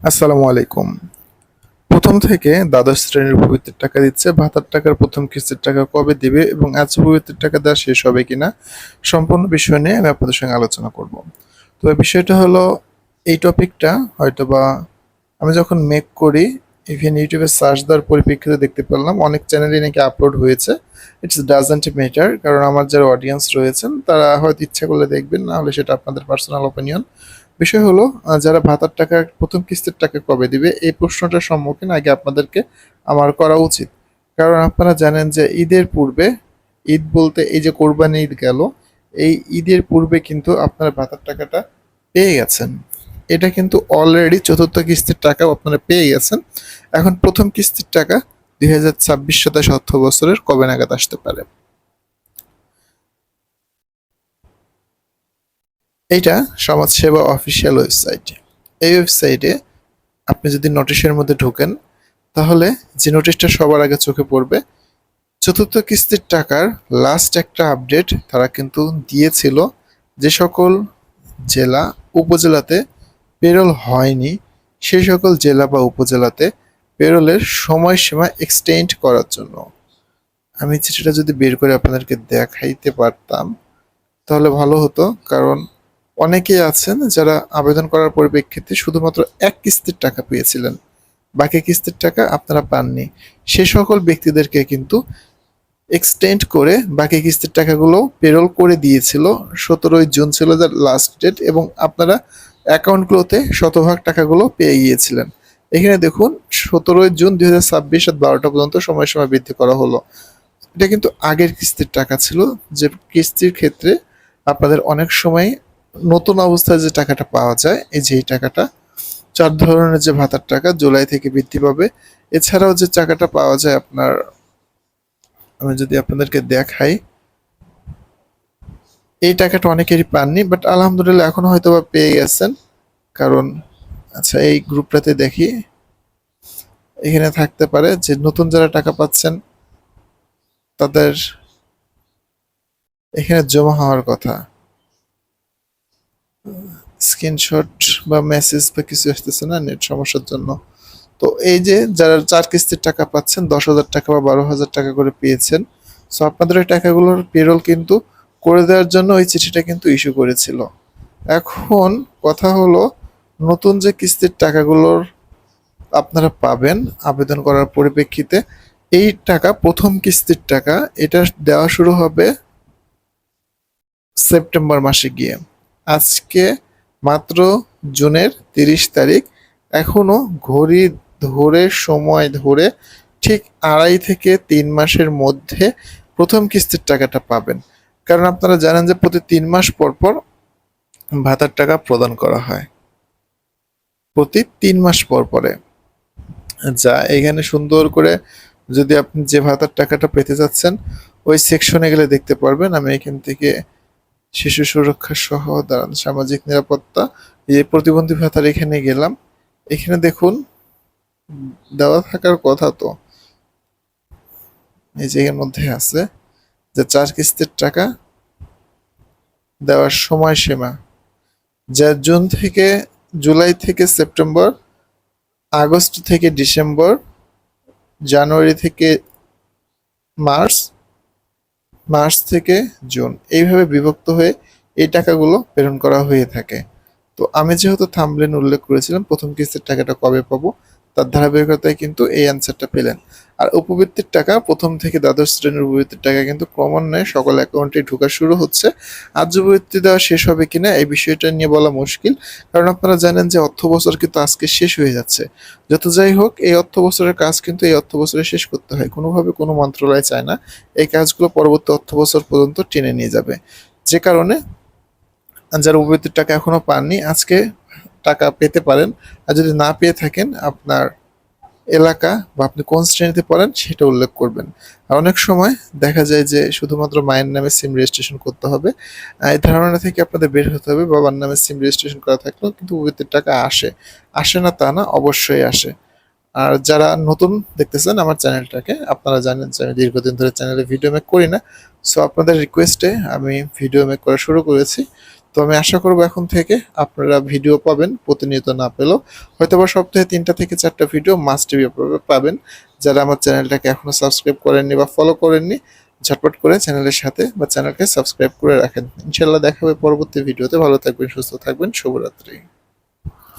আসসালামু আলাইকুম। প্রথম থেকে দ্বাদশ শ্রেণীর উপবৃত্তির টাকা দিচ্ছে, ভাতার টাকার প্রথম কিস্তির টাকা কবে দিবে এবং আজ উপবৃত্তির টাকা দেওয়া শেষ হবে কিনা সম্পূর্ণ বিষয় নিয়ে আমি আপনাদের সঙ্গে আলোচনা করব। তো এই বিষয়টা হলো, এই টপিকটা হয়তোবা আমি যখন মেক করি, ইভেন ইউটিউবে সার্চ দেওয়ার পরিপ্রেক্ষিতে দেখতে পেলাম অনেক চ্যানেলে নাকি আপলোড হয়েছে। ইটস ডাজন্ট ম্যাটার, কারণ আমার যারা অডিয়েন্স রয়েছেন তারা হয়তো ইচ্ছা করলে দেখবেন, না হলে সেটা আপনাদের পার্সোনাল ওপিনিয়ন। বিষয় হলো, যারা ভাতার টাকা প্রথম কিস্তির টাকা কবে দিবে এই প্রশ্নটার সম্মুখীন আগে আপনাদেরকে আমার করা উচিত। কারণ আপনারা জানেন যে ঈদের পূর্বে, ঈদ বলতে এই যে কোরবানি ঈদ গেল, এই ঈদের পূর্বে কিন্তু আপনারা ভাতার টাকাটা পেয়ে গেছেন। এটা কিন্তু অলরেডি চতুর্থ কিস্তির টাকাও আপনারা পেয়ে গেছেন। এখন প্রথম কিস্তির টাকা 2026-27 অর্থ বছরের কবে নাগাদ আসতে পারে। এইটা সমাজসেবা অফিসিয়াল ওয়েবসাইট। এই ওয়েবসাইটে আপনি যদি নোটিশের মধ্যে ঢোকেন, তাহলে যে নোটিশটা সবার আগে চোখে পড়বে, চতুর্থ কিস্তির টাকার লাস্ট একটা আপডেট তারা কিন্তু দিয়েছিল। যে সকল জেলা উপজেলাতে পেরোল হয়নি, সেই সকল জেলা বা উপজেলাতে পেরোলের সময়সীমা এক্সটেন্ড করার জন্য। আমি চিঠিটা যদি বের করে আপনাদেরকে দেখাইতে পারতাম তাহলে ভালো হতো, কারণ অনেকেই আছেন যারা আবেদন করার পরিপ্রেক্ষিতে শুধুমাত্র এক কিস্তির টাকা পেয়েছিলেন, বাকি কিস্তির টাকা আপনারা পাননি। সে সকল ব্যক্তিদেরকে কিন্তু এক্সটেন্ড করে বাকি কিস্তির টাকাগুলো পেরোল করে দিয়েছিল। 17ই জুন ছিল যার লাস্ট ডেট, এবং আপনারা অ্যাকাউন্টগুলোতে শতভাগ টাকাগুলো পেয়ে গিয়েছিলেন। এখানে দেখুন, 17ই জুন 2026 রাত 12টা পর্যন্ত সময়সীমা বৃদ্ধি করা হলো। এটা কিন্তু আগের কিস্তির টাকা ছিল, যে কিস্তির ক্ষেত্রে আপনাদের অনেক সময় নতুন অবস্থায় যে টাকাটা পাওয়া যায়, এই যে এই টাকাটা 4 ধরনের যে ভাতার টাকা জুলাই থেকে বৃদ্ধি পাবে। এছাড়াও যে টাকাটা পাওয়া যায় আপনার, আমি যদি আপনাদেরকে দেখাই, এই টাকাটা অনেকেরই পাননি, বাট আলহামদুলিল্লাহ এখন হয়তো বা পেয়ে গেছেন। কারণ আচ্ছা, এই গ্রুপটাতে দেখি, এখানে থাকতে পারে যে নতুন যারা টাকা পাচ্ছেন তাদের এখানে জমা হওয়ার কথা। স্ক্রিনশট বা মেসেজ বা কিছু আসতেছে না নেট সমস্যার জন্য। তো এই যে যারা 4 কিস্তির টাকা পাচ্ছেন, 10,000 টাকা বা 12,000 টাকা করে পেয়েছেন, সো আপনাদের ওই টাকাগুলোর পেরোল কিন্তু করে দেওয়ার জন্য ওই চিঠিটা কিন্তু ইস্যু করেছিল। এখন কথা হলো, নতুন যে কিস্তির টাকাগুলোর আপনারা পাবেন আবেদন করার পরিপ্রেক্ষিতে, এই টাকা প্রথম কিস্তির টাকা, এটা দেওয়া শুরু হবে সেপ্টেম্বর মাসে গিয়ে। আজকে মাত্র জুনের 30 তারিখ, এখনো ঘড়ি ধরে সময় ধরে ঠিক 2.5 থেকে 3 মাসের মধ্যে প্রথম কিস্তির টাকাটা পাবেন। কারণ আপনারা জানেন যে প্রতি 3 মাস পর পর ভাতার টাকা প্রদান করা হয়, প্রতি 3 মাস পর পরে। যা এখানে সুন্দর করে, যদি আপনি যে ভাতার টাকাটা পেতে যাচ্ছেন ওই সেকশনে গেলে দেখতে পারবেন। আমি এখান থেকে শিশু সুরক্ষা সহ দাঁড়ান সামাজিক নিরাপত্তা, এই প্রতিবন্ধী ভাতার এখানে গেলাম। এখানে দেখুন দেওয়া থাকার কথা, তো এই যে এর মধ্যে আছে যে 4 কিস্তির টাকা দেওয়ার সময়সীমা, যা জুলাই থেকে সেপ্টেম্বর, আগস্ট থেকে ডিসেম্বর, জানুয়ারি থেকে মার্চ, মার্চ থেকে জুন, এইভাবে বিভক্ত হয়ে এই টাকাগুলো প্রেরণ করা হয়ে থাকে। তো আমি যেহেতু থাম্বনেইলে উল্লেখ করেছিলাম প্রথম কিস্তির টাকাটা কবে পাবো, তার ধারাবাহিকতায় কিন্তু এই অ্যান্সারটা পেলেন। আর উপবৃত্তির টাকা প্রথম থেকে দ্বাদশ শ্রেণীর উপবৃত্তির টাকা কিন্তু ক্রমান্বয়ে সকল অ্যাকাউন্টে ঢোকা শুরু হচ্ছে। আজ উপবৃত্তি দেওয়া শেষ হবে কিনা এই বিষয়টা নিয়ে বলা মুশকিল, কারণ আপনারা জানেন যে অর্থ বছর কিন্তু আজকে শেষ হয়ে যাচ্ছে। যত যাই হোক, এই অর্থ বছরের কাজ কিন্তু এই অর্থ বছরে শেষ করতে হয়, কোনোভাবে কোনো মন্ত্রণালয় চায় না এই কাজগুলো পরবর্তী অর্থ বছর পর্যন্ত টেনে নিয়ে যাবে। যে কারণে যারা উপবৃত্তির টাকা এখনো পাননি, আজকে টাকা পেতে পারেন। আর যদি না পেয়ে থাকেন, আপনার এলাকা বা আপনি কোন শ্রেণীতে পড়েন সেটা উল্লেখ করবেন। আর অনেক সময় দেখা যায় যে শুধুমাত্র মায়ের নামে সিম রেজিস্ট্রেশন করতে হবে, এই ধারণা থেকে আপনাদের বের হতে হবে। বাবার নামে সিম রেজিস্ট্রেশন করা থাকলেও কিন্তু উপবৃত্তির টাকা আসে, আসে না তা না, অবশ্যই আসে। আর যারা নতুন দেখতেছেন আমার চ্যানেলটাকে, আপনারা জানেন যে আমি দীর্ঘদিন ধরে চ্যানেলে ভিডিও মেক করি না। সো আপনাদের রিকোয়েস্টে আমি ভিডিও মেক করা শুরু করেছি। তো তো আমি আশা করবো এখন থেকে আপনারা ভিডিও পাবেন, প্রতিনিয়ত না পেলেও হয়তোবা সপ্তাহে 3টা থেকে 4টা ভিডিও মাস্ট বি পাবেন। যারা আমার চ্যানেলটাকে এখনো সাবস্ক্রাইব করেননি বা ফলো করেননি, ঝটপট করে চ্যানেলের সাথে বা চ্যানেলকে সাবস্ক্রাইব করে রাখেন। ইনশাল্লাহ দেখা হবে পরবর্তী ভিডিওতে। ভালো থাকবেন, সুস্থ থাকবেন, শুভরাত্রি।